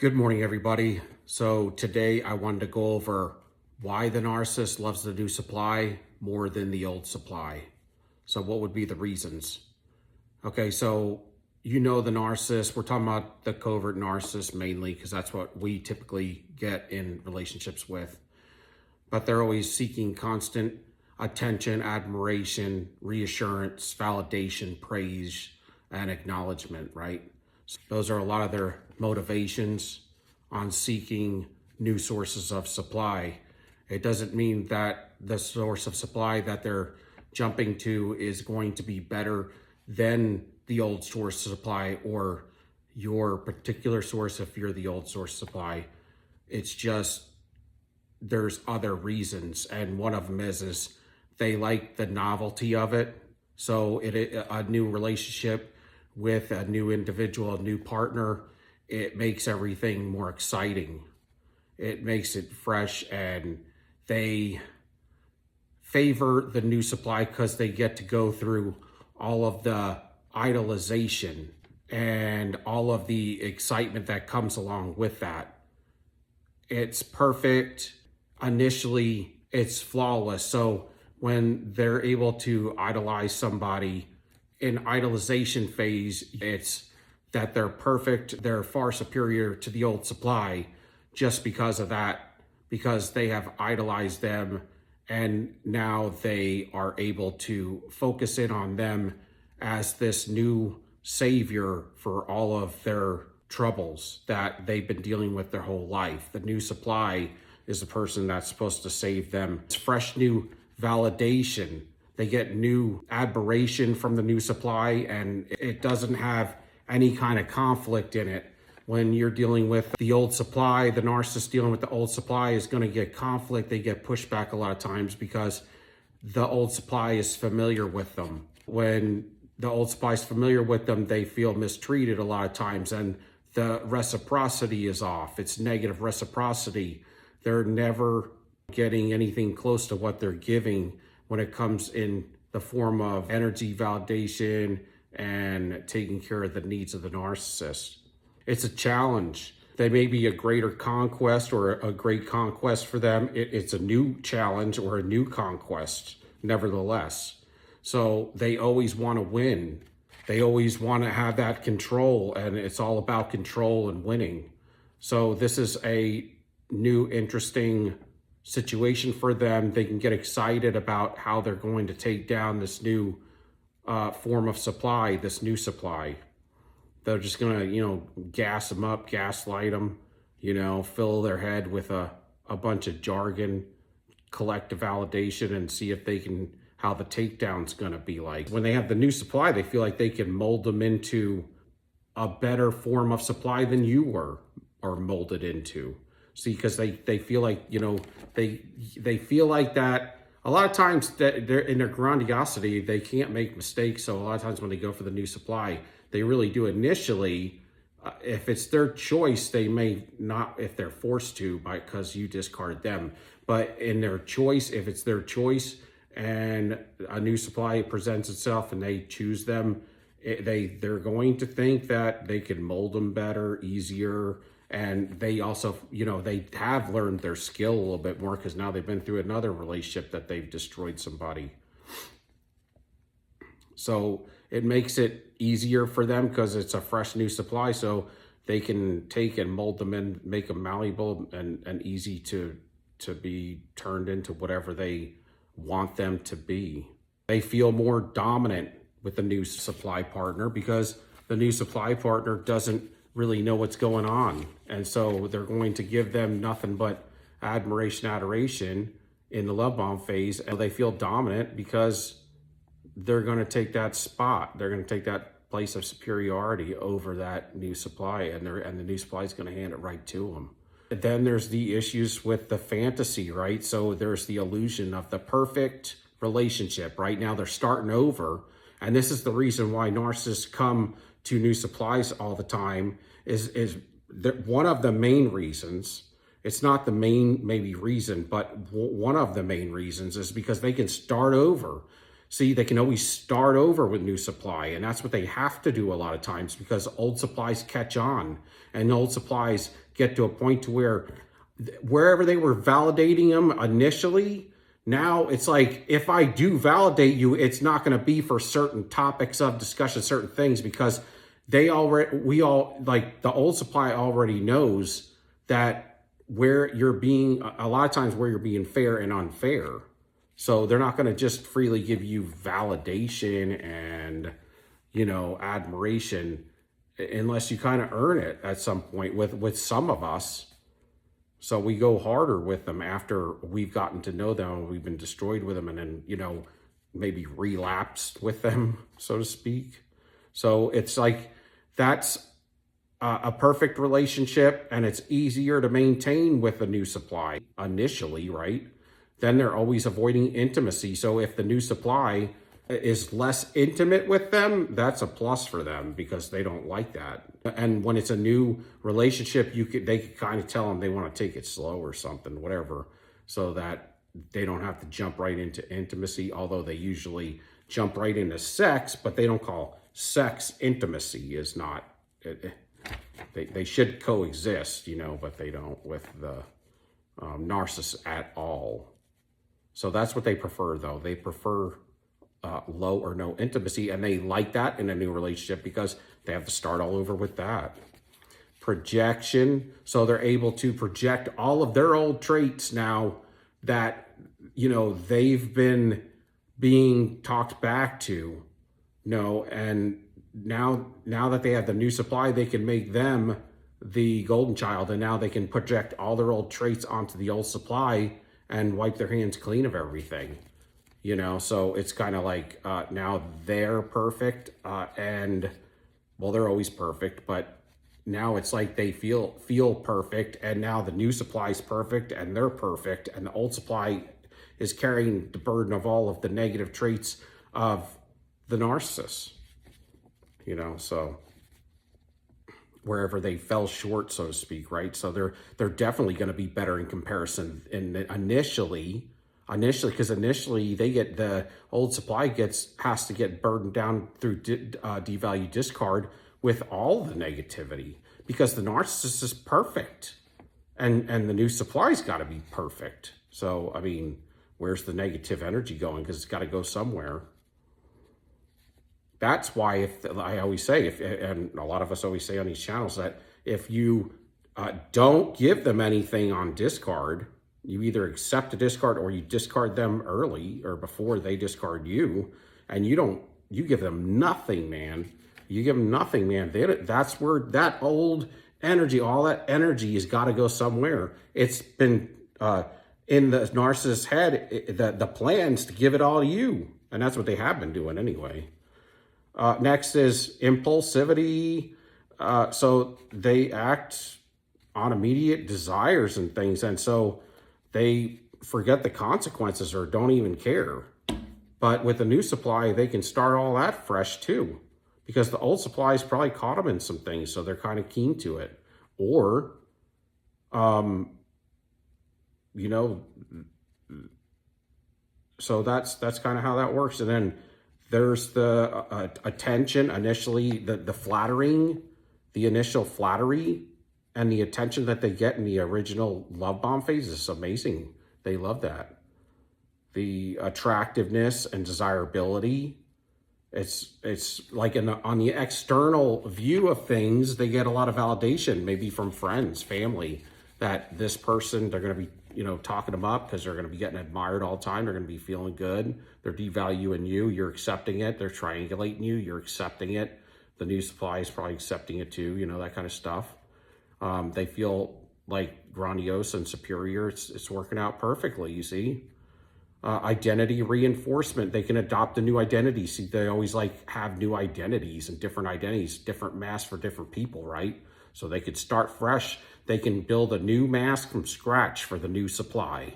Good morning, everybody. So today I wanted to go over why the narcissist loves the new supply more than the old supply. So what would be the reasons? Okay, so the narcissist, we're talking about the covert narcissist mainly because that's what we typically get in relationships with. But they're always seeking constant attention, admiration, reassurance, validation, praise, and acknowledgement, right? So those are a lot of their motivations on seeking new sources of supply. It doesn't mean that the source of supply that they're jumping to is going to be better than the old source of supply or your particular source if you're the old source supply. It's just there's other reasons, and one of them is they like the novelty of it. So a new relationship with a new individual, a new partner, it makes everything more exciting. It makes it fresh, and they favor the new supply because they get to go through all of the idolization and all of the excitement that comes along with that. It's perfect. Initially, it's flawless. So when they're able to idolize somebody in idolization phase, it's that they're perfect. They're far superior to the old supply just because of that, because they have idolized them. And now they are able to focus in on them as this new savior for all of their troubles that they've been dealing with their whole life. The new supply is the person that's supposed to save them. It's fresh new validation. They get new admiration from the new supply, and it doesn't have any kind of conflict in it. When you're dealing with the old supply, the narcissist dealing with the old supply is going to get conflict. They get pushed back a lot of times because the old supply is familiar with them. When the old supply is familiar with them, they feel mistreated a lot of times, and the reciprocity is off. It's negative reciprocity. They're never getting anything close to what they're giving when it comes in the form of energy validation and taking care of the needs of the narcissist. It's a challenge. They may be a greater conquest or a great conquest for them. It's a new challenge or a new conquest, nevertheless. So they always want to win. They always want to have that control, and it's all about control and winning. So this is a new, interesting situation for them. They can get excited about how they're going to take down this new form of supply, this new supply. They're just going to, gas them up, gaslight them, fill their head with a bunch of jargon, collective validation, and see if they can, how the takedown's going to be like. When they have the new supply, they feel like they can mold them into a better form of supply than you were or molded into. See, because they feel like, they feel like that. A lot of times that they're in their grandiosity, they can't make mistakes. So a lot of times when they go for the new supply, they really do initially. If it's their choice, they may not, if they're forced to, because you discard them. But in their choice, if it's their choice and a new supply presents itself and they choose them, they're going to think that they can mold them better, easier. And they also, they have learned their skill a little bit more because now they've been through another relationship that they've destroyed somebody. So it makes it easier for them because it's a fresh new supply. So they can take and mold them and make them malleable and easy to be turned into whatever they want them to be. They feel more dominant with the new supply partner because the new supply partner doesn't really know what's going on. And so they're going to give them nothing but admiration, adoration in the love bomb phase. And they feel dominant because they're going to take that spot. They're going to take that place of superiority over that new supply, and the new supply is going to hand it right to them. And then there's the issues with the fantasy, right? So there's the illusion of the perfect relationship. Right now they're starting over. And this is the reason why narcissists come to new supplies all the time is one of the main reasons. It's not the main maybe reason, but one of the main reasons is because they can start over. See, they can always start over with new supply, and that's what they have to do a lot of times because old supplies catch on, and old supplies get to a point to where wherever they were validating them initially, now it's like, if I do validate you, it's not going to be for certain topics of discussion, certain things, because the old supply already knows that where you're being, a lot of times where you're being fair and unfair. So they're not going to just freely give you validation and, admiration unless you kind of earn it at some point with some of us. So we go harder with them after we've gotten to know them and we've been destroyed with them, and then, maybe relapsed with them, so to speak. So it's like, that's a perfect relationship, and it's easier to maintain with the new supply initially, right? Then they're always avoiding intimacy. So if the new supply is less intimate with them, that's a plus for them because they don't like that. And when it's a new relationship, they could kind of tell them they want to take it slow or something, whatever, so that they don't have to jump right into intimacy, although they usually jump right into sex, but they don't call sex intimacy. Is not, they should coexist, but they don't with the narcissist at all. So that's what they prefer, though. They prefer low or no intimacy, and they like that in a new relationship because they have to start all over with that. Projection, so they're able to project all of their old traits now that, they've been being talked back to, and now that they have the new supply, they can make them the golden child, and now they can project all their old traits onto the old supply and wipe their hands clean of everything, so it's kind of like, now they're perfect, and well, they're always perfect, but now it's like they feel perfect, and now the new supply is perfect and they're perfect, and the old supply is carrying the burden of all of the negative traits of the narcissist, so wherever they fell short, so to speak, right? So they're definitely going to be better in comparison. And initially, because initially they get, the old supply has to get burdened down through devalue discard with all the negativity, because the narcissist is perfect, and the new supply's got to be perfect. So where's the negative energy going? Because it's got to go somewhere. That's why I always say, and a lot of us always say on these channels, that if you don't give them anything on discard, you either accept a discard or you discard them early or before they discard you, and you give them nothing, man. You give them nothing, man. That's where that old energy, all that energy has got to go somewhere. It's been in the narcissist's head, the plans to give it all to you, and that's what they have been doing anyway. Next is impulsivity. So they act on immediate desires and things, and so they forget the consequences or don't even care. But with the new supply, they can start all that fresh too, because the old supply has probably caught them in some things, so they're kind of keen to it. Or, so that's kind of how that works. And then there's the attention initially, the flattering, the initial flattery, and the attention that they get in the original love bomb phase is amazing. They love that. The attractiveness and desirability. It's like on the external view of things, they get a lot of validation, maybe from friends, family, that this person, they're going to be, talking them up because they're going to be getting admired all the time. They're going to be feeling good. They're devaluing you. You're accepting it. They're triangulating you. You're accepting it. The new supply is probably accepting it too, that kind of stuff. They feel like grandiose and superior. It's working out perfectly, you see. Identity reinforcement. They can adopt a new identity. See, they always have new identities and different identities, different masks for different people, right? So they could start fresh. They can build a new mask from scratch for the new supply.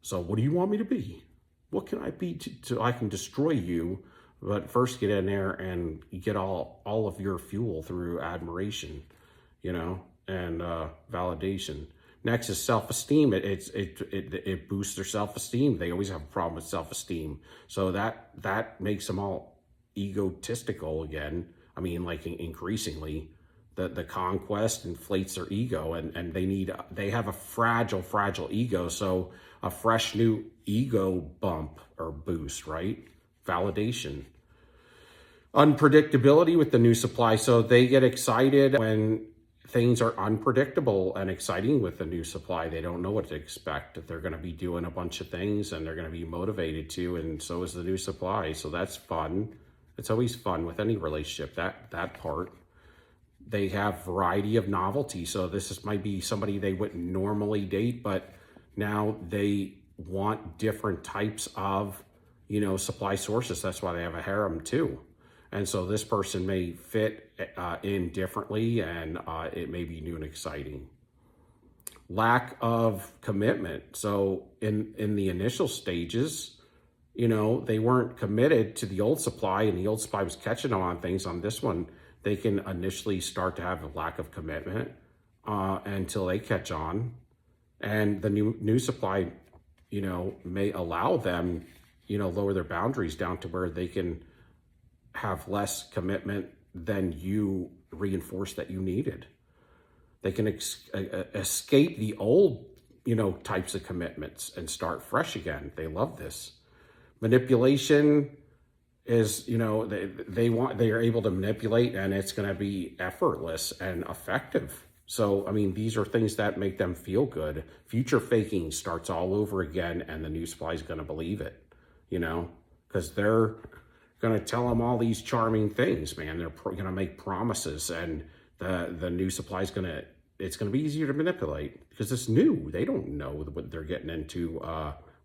So what do you want me to be? What can I be to I can destroy you? But first get in there and get all of your fuel through admiration, and validation. Next is self-esteem. It boosts their self-esteem. They always have a problem with self-esteem. So that makes them all egotistical again. I mean, like increasingly, the conquest inflates their ego, and they have a fragile ego. So a fresh new ego bump or boost, right? Validation. Unpredictability with the new supply. So they get excited when things are unpredictable and exciting with the new supply. They don't know what to expect. They're going to be doing a bunch of things and they're going to be motivated to, and so is the new supply. So that's fun. It's always fun with any relationship, that part. They have variety of novelty. So might be somebody they wouldn't normally date, but now they want different types of, supply sources. That's why they have a harem too. And so this person may fit in differently, and it may be new and exciting. Lack of commitment. So in the initial stages, they weren't committed to the old supply, and the old supply was catching them on things. On this one, they can initially start to have a lack of commitment until they catch on. And the new supply, may allow them, lower their boundaries down to where they can have less commitment than you reinforced that you needed. They can escape the old, types of commitments and start fresh again. They love this. Manipulation is, they are able to manipulate, and it's going to be effortless and effective. So, I mean, these are things that make them feel good. Future faking starts all over again, and the new supply is going to believe it, because they're going to tell them all these charming things, man. They're going to make promises, and the new supply is it's going to be easier to manipulate because it's new. They don't know what they're getting into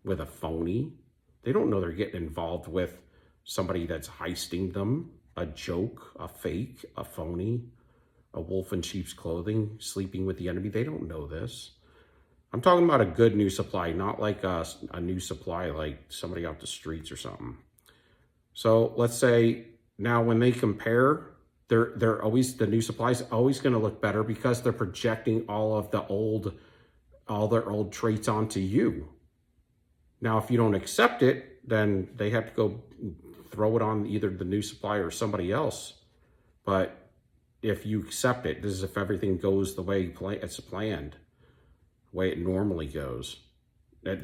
with a phony. They don't know they're getting involved with somebody that's heisting them, a joke, a fake, a phony, a wolf in sheep's clothing, sleeping with the enemy. They don't know this. I'm talking about a good new supply, not like a new supply like somebody off the streets or something. So let's say now when they compare, the new supply is always going to look better because they're projecting all their old traits onto you. Now, if you don't accept it, then they have to go throw it on either the new supply or somebody else. But if you accept it, this is if everything goes the way it's planned, the way it normally goes. The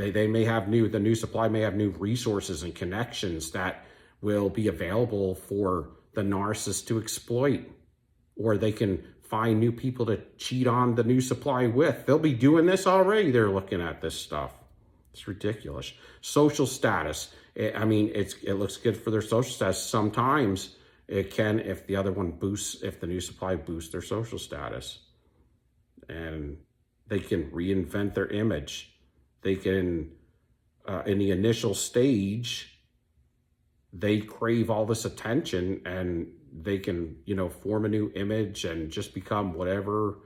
new supply may have new resources and connections that will be available for the narcissist to exploit, or they can find new people to cheat on the new supply with. They'll be doing this already. They're looking at this stuff. It's ridiculous. Social status. It looks good for their social status. Sometimes it can if the new supply boosts their social status. And they can reinvent their image. They can, in the initial stage, they crave all this attention, and they can, form a new image and just become whatever,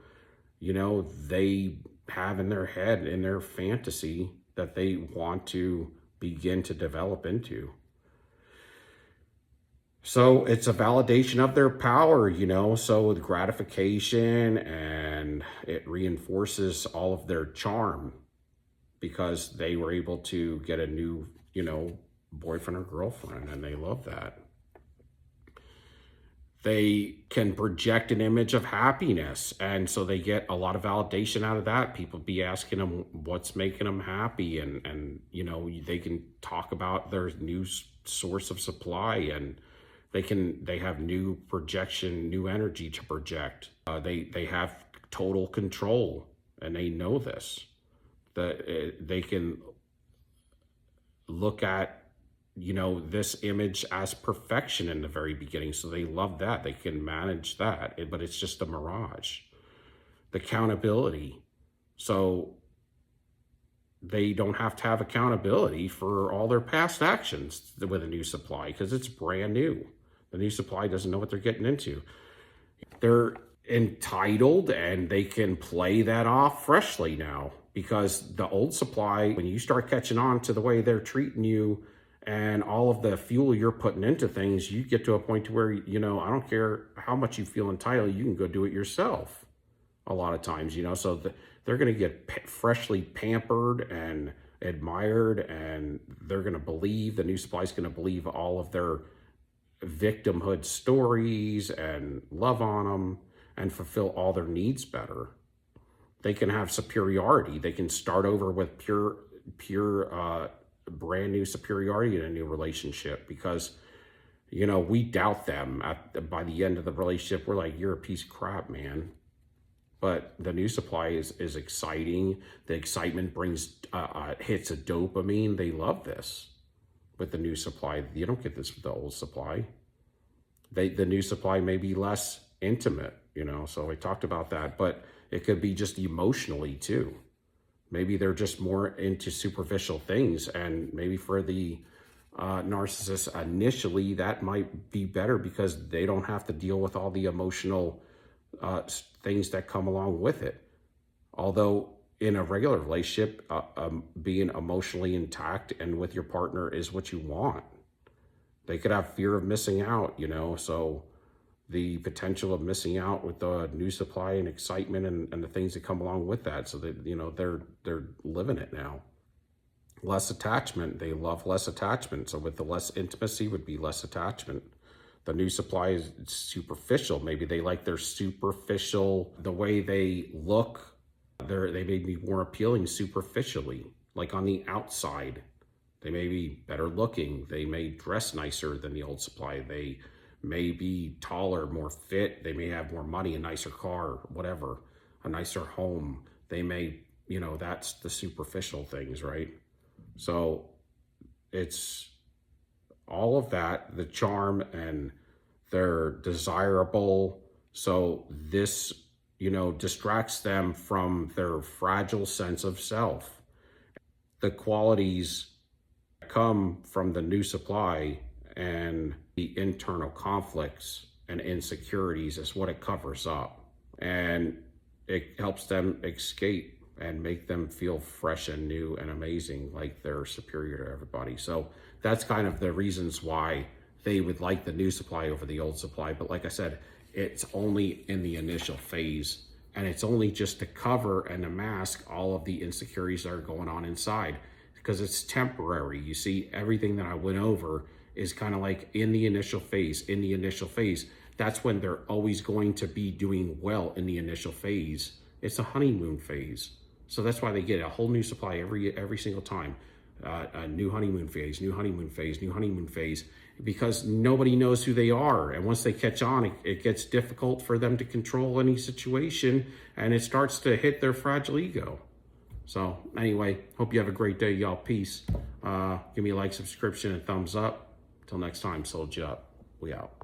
they have in their head, in their fantasy that they want to begin to develop into. So it's a validation of their power, so the gratification, and it reinforces all of their charm because they were able to get a new, boyfriend or girlfriend, and they love that. They can project an image of happiness, and so they get a lot of validation out of that. People be asking them what's making them happy, and they can talk about their new source of supply, and they have new projection, new energy to project. They have total control, and they know this. They can look at this image as perfection in the very beginning. So they love that. They can manage that, but it's just a mirage. The accountability. So they don't have to have accountability for all their past actions with a new supply because it's brand new. The new supply doesn't know what they're getting into. They're entitled, and they can play that off freshly now because the old supply, when you start catching on to the way they're treating you and all of the fuel you're putting into things, you get to a point to where, I don't care how much you feel entitled, you can go do it yourself. a lot of times, so they're going to get freshly pampered and admired, and they're going to believe, the new supply is going to believe all of their victimhood stories and love on them and fulfill all their needs better. They can have superiority. They can start over with pure brand new superiority in a new relationship, because we doubt them by the end of the relationship. We're like, you're a piece of crap, man. But the new supply is exciting. The excitement brings hits of dopamine. They love this with the new supply. You don't get this with the old supply. The new supply may be less intimate, so I talked about that, but it could be just emotionally too. Maybe they're just more into superficial things, and maybe for the narcissist initially that might be better because they don't have to deal with all the emotional things that come along with it. Although in a regular relationship, being emotionally intact and with your partner is what you want. They could have fear of missing out, so the potential of missing out with the new supply and excitement and the things that come along with that. So that, they're living it now. Less attachment. They love less attachment. So with the less intimacy would be less attachment. The new supply is superficial. Maybe they like their superficial, the way they look. They may be more appealing superficially, like on the outside. They may be better looking. They may dress nicer than the old supply. They may be taller, more fit. They may have more money, a nicer car, whatever, a nicer home. They may, that's the superficial things, right? So it's all of that, the charm, and they're desirable. So this, distracts them from their fragile sense of self. The qualities come from the new supply, and the internal conflicts and insecurities is what it covers up. And it helps them escape and make them feel fresh and new and amazing, like they're superior to everybody. So that's kind of the reasons why they would like the new supply over the old supply. But like I said, it's only in the initial phase, and it's only just to cover and to mask all of the insecurities that are going on inside, because it's temporary. You see, everything that I went over is kind of like in the initial phase. That's when they're always going to be doing well in the initial phase. It's a honeymoon phase. So that's why they get a whole new supply every single time. A new honeymoon phase, new honeymoon phase, new honeymoon phase, because nobody knows who they are. And once they catch on, it gets difficult for them to control any situation, and it starts to hit their fragile ego. So anyway, hope you have a great day, y'all. Peace. Give me a like, subscription, and thumbs up. Till next time, sold you up. We out.